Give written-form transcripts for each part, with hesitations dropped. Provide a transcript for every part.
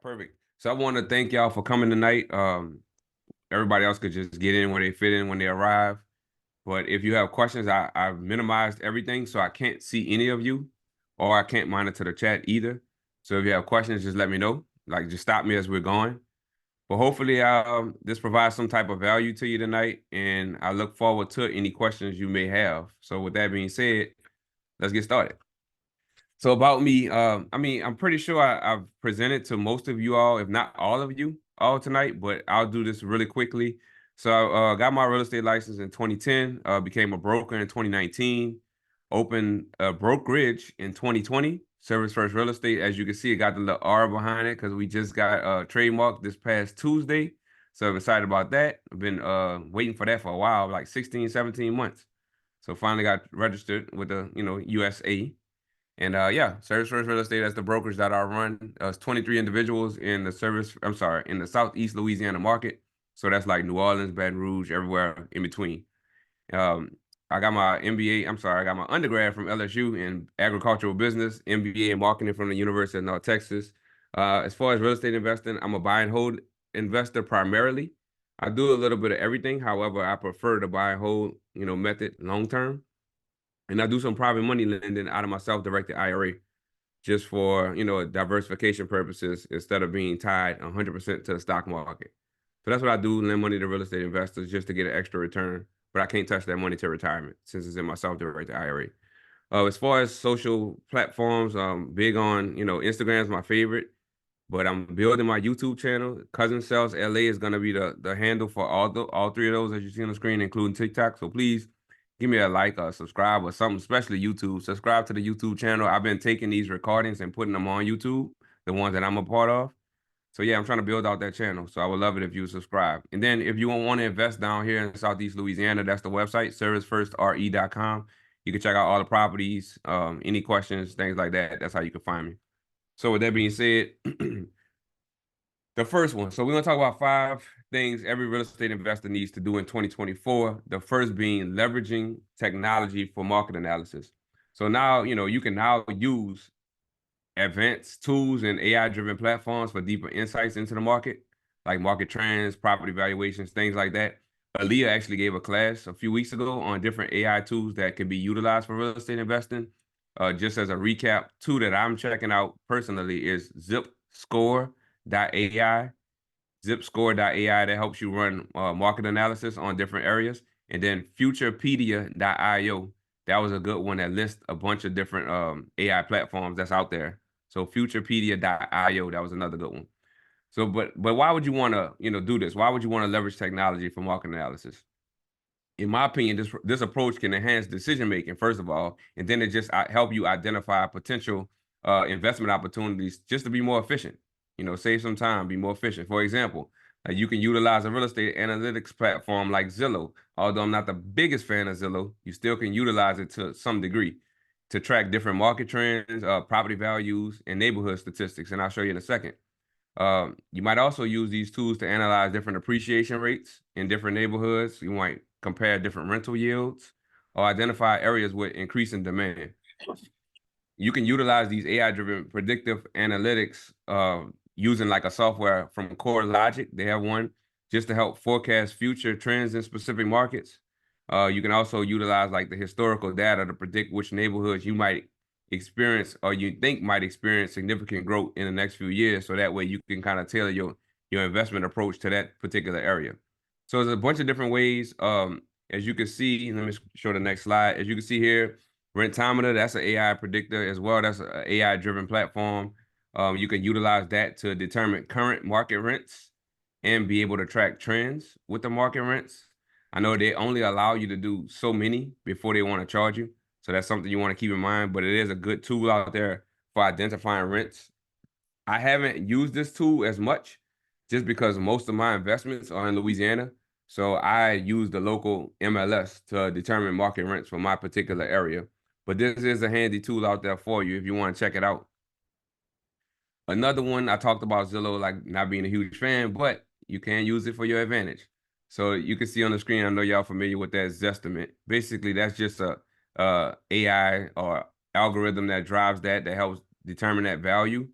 Perfect. So I want to thank y'all for coming tonight. Everybody else could just get in when they fit in when they arrive. But if you have questions, I've minimized everything so I can't see any of you, or I can't monitor the chat either. So if you have questions, just let me know. Like just stop me as we're going. But hopefully, this provides some type of value to you tonight, and I look forward to any questions you may have. So with that being said, let's get started. So about me, I'm pretty sure I've presented to most of you all, if not all of you, all tonight, but I'll do this really quickly. So I got my real estate license in 2010, became a broker in 2019, opened a brokerage in 2020, Service First Real Estate. As you can see, it got the little R behind it because we just got trademarked this past Tuesday. So I'm excited about that. I've been waiting for that for a while, like 16, 17 months. So finally got registered with the, USA. And yeah, Service First Real Estate, that's the brokerage that I run. It's 23 individuals in in the Southeast Louisiana market. So that's like New Orleans, Baton Rouge, everywhere in between. Um, I got my I got my undergrad from LSU in agricultural business, MBA in marketing from the University of North Texas. As far as real estate investing, I'm a buy and hold investor primarily. I do a little bit of everything. However, I prefer the buy and hold, method long term. And I do some private money lending out of my self-directed IRA just for, diversification purposes instead of being tied 100% to the stock market. So that's what I do, lend money to real estate investors just to get an extra return, but I can't touch that money to retirement since it's in my self-directed IRA. As far as social platforms, big on, Instagram's my favorite, but I'm building my YouTube channel. Cousin Sales LA is gonna be the handle for all three of those as you see on the screen, including TikTok. So please give me a like, or subscribe, or something, especially YouTube. Subscribe to the YouTube channel. I've been taking these recordings and putting them on YouTube, the ones that I'm a part of. So yeah, I'm trying to build out that channel. So I would love it if you subscribe. And then if you want to invest down here in Southeast Louisiana, that's the website, servicefirstre.com. You can check out all the properties, any questions, things like that. That's how you can find me. So with that being said, the first one. So we're gonna talk about 5 things every real estate investor needs to do in 2024. The first being leveraging technology for market analysis. So now, you can now use advanced tools and AI-driven platforms for deeper insights into the market, like market trends, property valuations, things like that. Aaliyah actually gave a class a few weeks ago on different AI tools that can be utilized for real estate investing. Just as a recap, two that I'm checking out personally is ZipScore.ai, ZipScore.ai that helps you run market analysis on different areas, and then Futurepedia.io. That was a good one that lists a bunch of different AI platforms that's out there. So Futurepedia.io, that was another good one. So, but why would you want to, do this? Why would you want to leverage technology for market analysis? In my opinion, this approach can enhance decision making, first of all, and then it just help you identify potential investment opportunities just to be more efficient. Save some time, be more efficient. For example, you can utilize a real estate analytics platform like Zillow. Although I'm not the biggest fan of Zillow, you still can utilize it to some degree to track different market trends, property values, and neighborhood statistics. And I'll show you in a second. You might also use these tools to analyze different appreciation rates in different neighborhoods. You might compare different rental yields or identify areas with increasing demand. You can utilize these AI-driven predictive analytics using like a software from Core Logic. They have one just to help forecast future trends in specific markets. You can also utilize like the historical data to predict which neighborhoods you might experience or you think might experience significant growth in the next few years. So that way you can kind of tailor your investment approach to that particular area. So there's a bunch of different ways. As you can see, let me show the next slide. As you can see here, Rentometer, that's an AI predictor as well. That's an AI-driven platform. You can utilize that to determine current market rents and be able to track trends with the market rents. I know they only allow you to do so many before they want to charge you. So that's something you want to keep in mind, but it is a good tool out there for identifying rents. I haven't used this tool as much just because most of my investments are in Louisiana. So I use the local MLS to determine market rents for my particular area. But this is a handy tool out there for you if you want to check it out. Another one, I talked about Zillow, like not being a huge fan, but you can use it for your advantage. So you can see on the screen, I know y'all familiar with that Zestimate. Basically, that's just a AI or algorithm that drives that helps determine that value.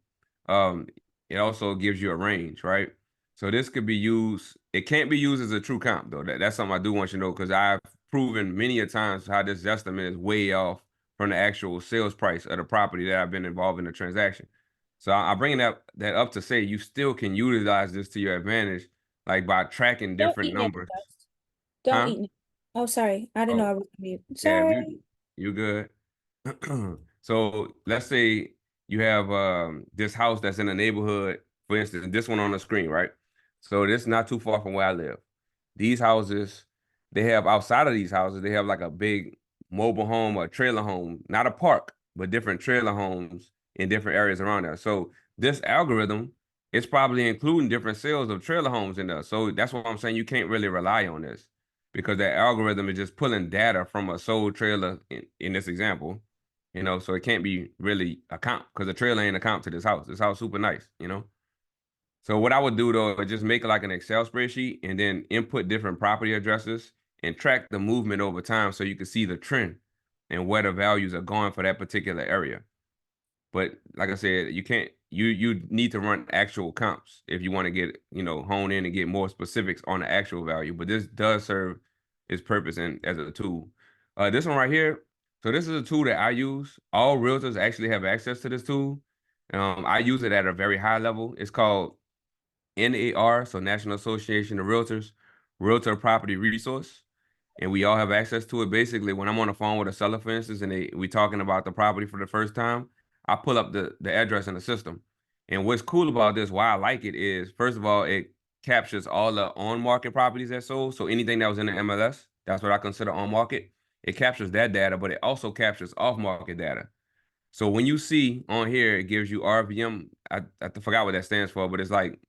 it also gives you a range, right? So this could be used. It can't be used as a true comp though. That's something I do want you to know because I've proven many a times how this estimate is way off from the actual sales price of the property that I've been involved in the transaction. So I'm bringing that up to say you still can utilize this to your advantage, like by tracking Don't different eat now, numbers, guys. Don't huh? eat now. Oh, sorry. I didn't know Oh, I was on mute. yeah, you Sorry. you good. So let's say you have this house that's in a neighborhood, for instance, this one on the screen, right? So this is not too far from where I live. These houses, they have outside of these houses, they have like a big mobile home or trailer home, not a park, but different trailer homes in different areas around there. So this algorithm is probably including different sales of trailer homes in there. So that's what I'm saying. You can't really rely on this because that algorithm is just pulling data from a sold trailer in this example, so it can't be really a comp because the trailer ain't a comp to this house. This house super nice. So what I would do though is just make like an Excel spreadsheet and then input different property addresses and track the movement over time so you can see the trend and where the values are going for that particular area. But like I said, you can't you need to run actual comps if you want to get, hone in and get more specifics on the actual value. But this does serve its purpose and as a tool. This one right here, so this is a tool that I use. All realtors actually have access to this tool. I use it at a very high level. It's called NAR, so National Association of Realtors, Realtor Property Resource, and we all have access to it. Basically, when I'm on the phone with a seller, for instance, and we talking about the property for the first time, I pull up the address in the system. And what's cool about this, why I like it is, first of all, it captures all the on-market properties that sold. So anything that was in the MLS, that's what I consider on-market. It captures that data, but it also captures off-market data. So when you see on here, it gives you RVM. I forgot what that stands for, but it's like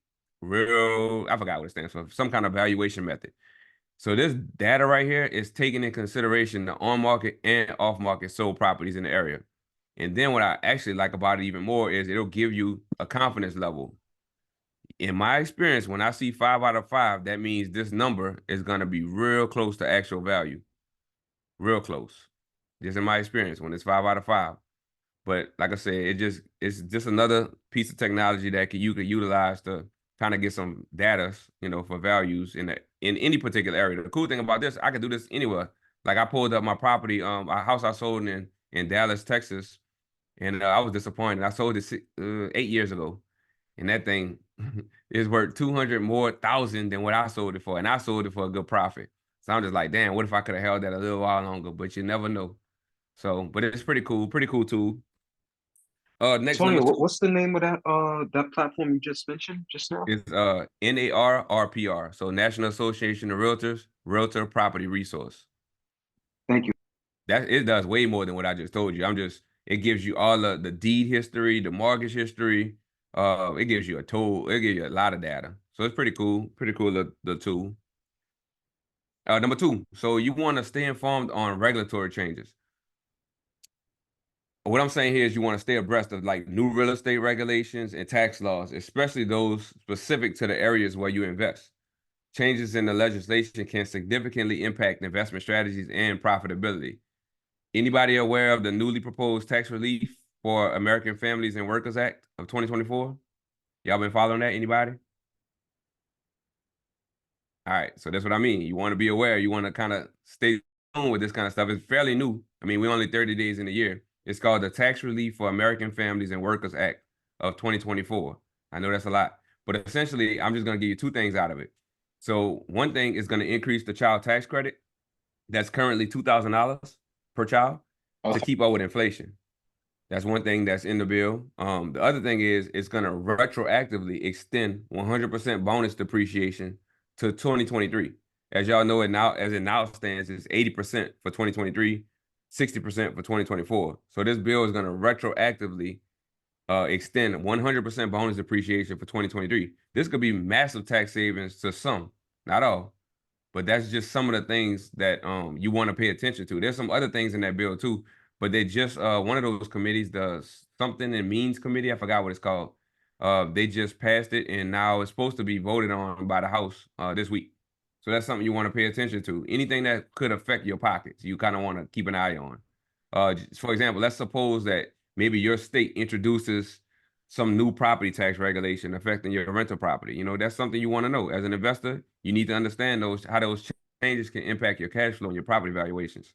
I forgot what it stands for. Some kind of valuation method. So this data right here is taking in consideration the on-market and off-market sold properties in the area. And then what I actually like about it even more is it'll give you a confidence level. In my experience, when I see 5 out of 5, that means this number is going to be real close to actual value. Real close. Just in my experience, when it's 5 out of 5. But like I said, it's just another piece of technology that you could utilize to kind of get some data, for values in any particular area. The cool thing about this, I could do this anywhere. Like I pulled up my property, a house I sold in Dallas, Texas, and I was disappointed. I sold it 8 years ago, and that thing is worth 200 more thousand than what I sold it for, and I sold it for a good profit. So I'm just like, damn, what if I could have held that a little while longer? But you never know. So, but it's pretty cool tool. Next Tony, number two what's the name of that platform you just mentioned just now? is NARRPR, so National Association of Realtors, Realtor Property Resource. Thank you. That it does way more than what I just told you. It gives you all the deed history, the mortgage history. It gives you it gives you a lot of data. So it's pretty cool the tool. Number two, so you want to stay informed on regulatory changes. What I'm saying here is you want to stay abreast of like new real estate regulations and tax laws, especially those specific to the areas where you invest. Changes in the legislation can significantly impact investment strategies and profitability. Anybody aware of the newly proposed tax relief for American Families and Workers Act of 2024? Y'all been following that? Anybody? All right, so that's what I mean. You want to be aware. You want to kind of stay on with this kind of stuff. It's fairly new. I mean, we're only 30 days in a year. It's called the Tax Relief for American Families and Workers Act of 2024. I know that's a lot, but essentially, I'm just going to give you two things out of it. So one thing is going to increase the child tax credit that's currently $2,000 per child to Okay. keep up with inflation. That's one thing that's in the bill. The other thing is it's going to retroactively extend 100% bonus depreciation to 2023. As y'all know it now, as it now stands, it's 80% for 2023, 60% for 2024. So this bill is going to retroactively extend 100% bonus depreciation for 2023. This could be massive tax savings to some, not all. But that's just some of the things that you want to pay attention to. There's some other things in that bill too, but they just one of those committees, the something and means committee, I forgot what it's called. They just passed it, and now it's supposed to be voted on by the House this week. So that's something you want to pay attention to. Anything that could affect your pockets, you kind of want to keep an eye on. For example, let's suppose that maybe your state introduces some new property tax regulation affecting your rental property. You know, that's something you want to know. As an investor, you need to understand how those changes can impact your cash flow and your property valuations.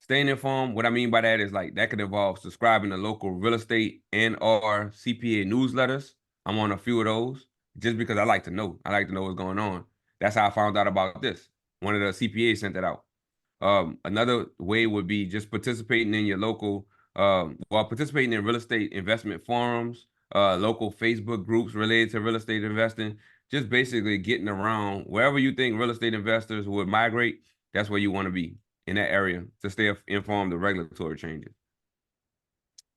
Staying informed, what I mean by that is like that could involve subscribing to local real estate and or CPA newsletters. I'm on a few of those just because I like to know. I like to know what's going on. That's how I found out about this. One of the CPAs sent it out. Another way would be just participating in your local, participating in real estate investment forums, local Facebook groups related to real estate investing, just basically getting around wherever you think real estate investors would migrate, that's where you want to be in that area to stay informed of regulatory changes.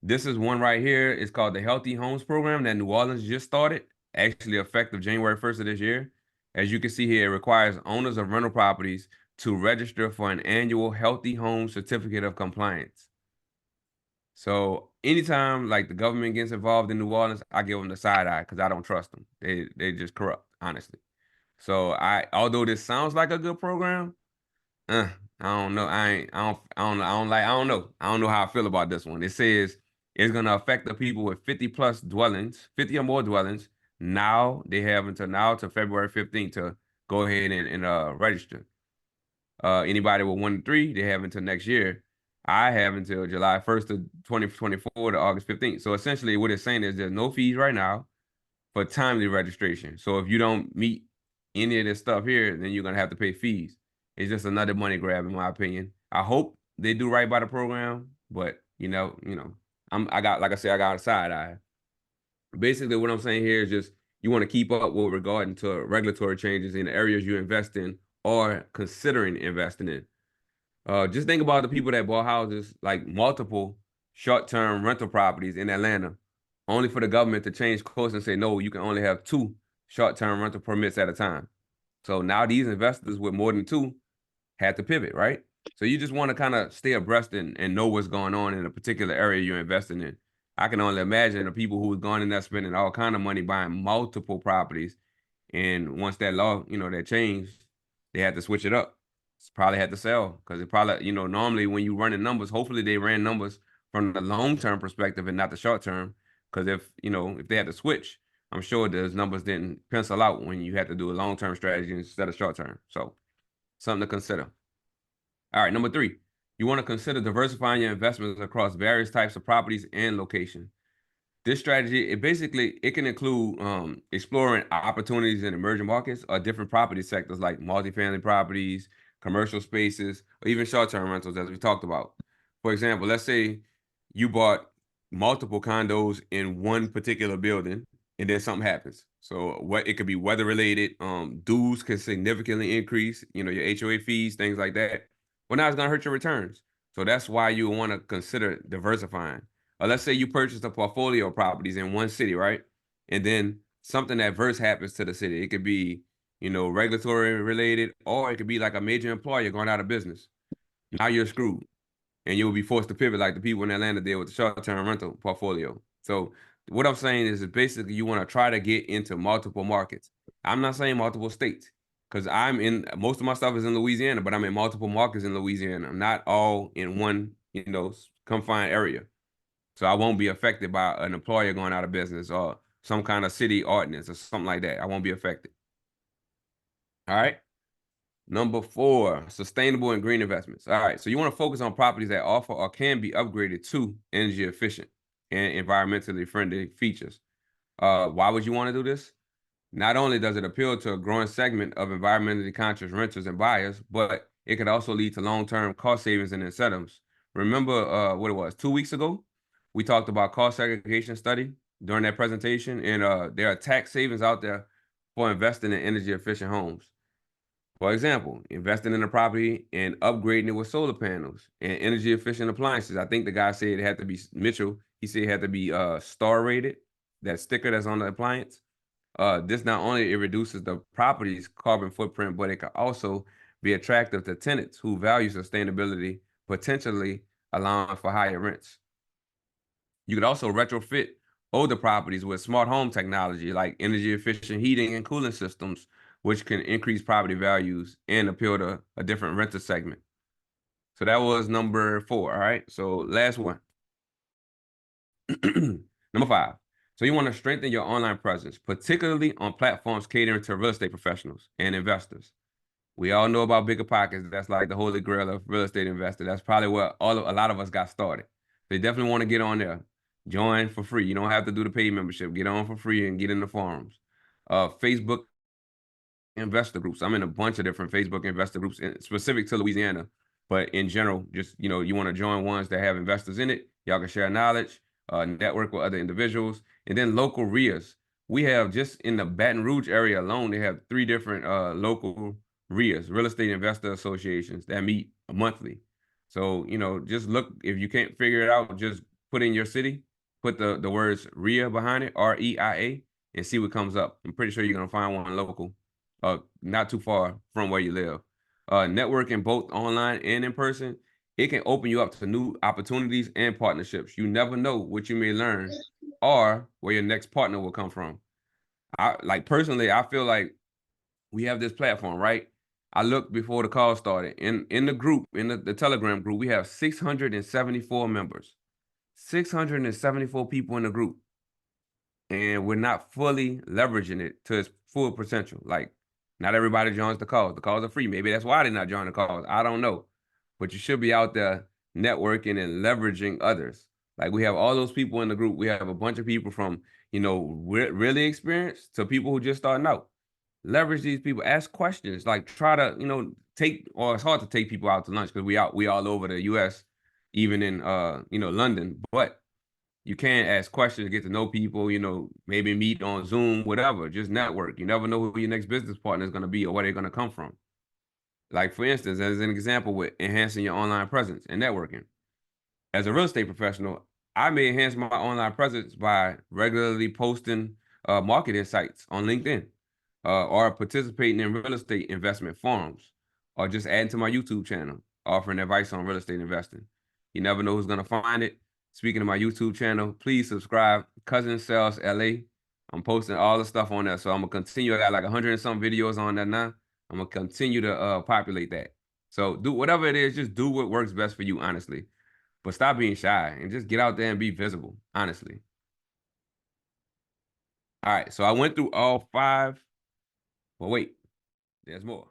This is one right here. It's called the Healthy Homes Program that New Orleans just started, actually effective January 1st of this year. As you can see here, it requires owners of rental properties to register for an annual Healthy Home Certificate of Compliance. So anytime like the government gets involved in New Orleans, I give them the side eye because I don't trust them. They just corrupt, honestly. So although this sounds like a good program, I don't know. I don't know. I don't know how I feel about this one. It says it's gonna affect the people with 50 plus dwellings, 50 or more dwellings. Now they have until now to February 15th to go ahead and register. Anybody with 1 to 3, they have until next year. I have until July 1st of 2024 to August 15th. So essentially what it's saying is there's no fees right now for timely registration. So if you don't meet any of this stuff here, then you're gonna have to pay fees. It's just another money grab, in my opinion. I hope they do right by the program, but I got, like I said, I got a side eye. Basically, what I'm saying here is just you want to keep up with regarding to regulatory changes in the areas you invest in or considering investing in. Just think about the people that bought houses, like multiple short-term rental properties in Atlanta, only for the government to change course and say, no, you can only have 2 short-term rental permits at a time. So now these investors with more than 2 had to pivot, right? So you just want to kind of stay abreast and know what's going on in a particular area you're investing in. I can only imagine the people who's gone in there spending all kind of money buying multiple properties. And once that law, that changed, they had to switch it up. It's probably had to sell because it probably, normally when you running numbers, hopefully they ran numbers from the long-term perspective and not the short-term. Because if they had to switch, I'm sure those numbers didn't pencil out when you had to do a long-term strategy instead of short-term. So something to consider. All right, number 3, you want to consider diversifying your investments across various types of properties and location. This strategy, it can include exploring opportunities in emerging markets or different property sectors like multifamily properties, commercial spaces, or even short-term rentals, as we talked about. For example, let's say you bought multiple condos in one particular building, and then something happens. So what it could be weather related, dues can significantly increase, your HOA fees, things like that. Well, now it's gonna hurt your returns. So that's why you want to consider diversifying. Let's say you purchased a portfolio of properties in one city, right? And then something adverse happens to the city. It could be, regulatory related, or it could be like a major employer going out of business. Now you're screwed, and you'll be forced to pivot like the people in Atlanta did with the short-term rental portfolio. So what I'm saying is basically you want to try to get into multiple markets. I'm not saying multiple states because most of my stuff is in Louisiana, but I'm in multiple markets in Louisiana. I'm not all in one, confined area. So I won't be affected by an employer going out of business or some kind of city ordinance or something like that. I won't be affected. All right. Number 4, sustainable and green investments. All right. So you want to focus on properties that offer or can be upgraded to energy efficient and environmentally friendly features. Why would you want to do this? Not only does it appeal to a growing segment of environmentally conscious renters and buyers, but it could also lead to long-term cost savings and incentives. Remember what it was, 2 weeks ago? We talked about cost segregation study during that presentation, and there are tax savings out there for investing in energy efficient homes. For example, investing in a property and upgrading it with solar panels and energy efficient appliances. I think the guy said it had to be Mitchell. He said it had to be star rated, that sticker that's on the appliance. This not only it reduces the property's carbon footprint, but it can also be attractive to tenants who value sustainability, potentially allowing for higher rents. You could also retrofit older properties with smart home technology like energy efficient heating and cooling systems, which can increase property values and appeal to a different renter segment. So that was number 4. All right. So last one. Number 5. So you want to strengthen your online presence, particularly on platforms catering to real estate professionals and investors. We all know about Bigger Pockets. That's like the holy grail of real estate investor. That's probably where a lot of us got started. They definitely want to get on there. Join for free. You don't have to do the paid membership. Get on for free and get in the forums. Facebook investor groups. I'm in a bunch of different Facebook investor groups specific to Louisiana, but in general, just you want to join ones that have investors in it. Y'all can share knowledge, network with other individuals, and then local RIAs. We have just in the Baton Rouge area alone, they have 3 different local RIAs, real estate investor associations, that meet monthly. So just look, if you can't figure it out, just put in your city, put the words RIA behind it, REIA, and see what comes up. I'm pretty sure you're gonna find one local not too far from where you live. Networking both online and in person, it can open you up to new opportunities and partnerships. You never know what you may learn or where your next partner will come from. Personally, I feel like we have this platform, right? I looked before the call started. In the group, in the Telegram group, we have 674 members. 674 people in the group. And we're not fully leveraging it to its full potential. Like, not everybody joins the calls. The calls are free. Maybe that's why they're not joining the calls. I don't know. But you should be out there networking and leveraging others. Like, we have all those people in the group. We have a bunch of people from, really experienced to people who just starting out. Leverage these people. Ask questions. Like, try to, it's hard to take people out to lunch because we all over the US, even in London. But you can ask questions, get to know people, maybe meet on Zoom, whatever, just network. You never know who your next business partner is going to be or where they're going to come from. Like, for instance, as an example with enhancing your online presence and networking. As a real estate professional, I may enhance my online presence by regularly posting market insights on LinkedIn, or participating in real estate investment forums, or just adding to my YouTube channel, offering advice on real estate investing. You never know who's going to find it. Speaking of my YouTube channel, please subscribe. Cousin Sales LA. I'm posting all the stuff on there. So I'm going to continue. I got like 100 and some videos on there now. I'm going to continue to populate that. So do whatever it is, just do what works best for you, honestly. But stop being shy and just get out there and be visible, honestly. All right. So I went through all 5. But wait, there's more.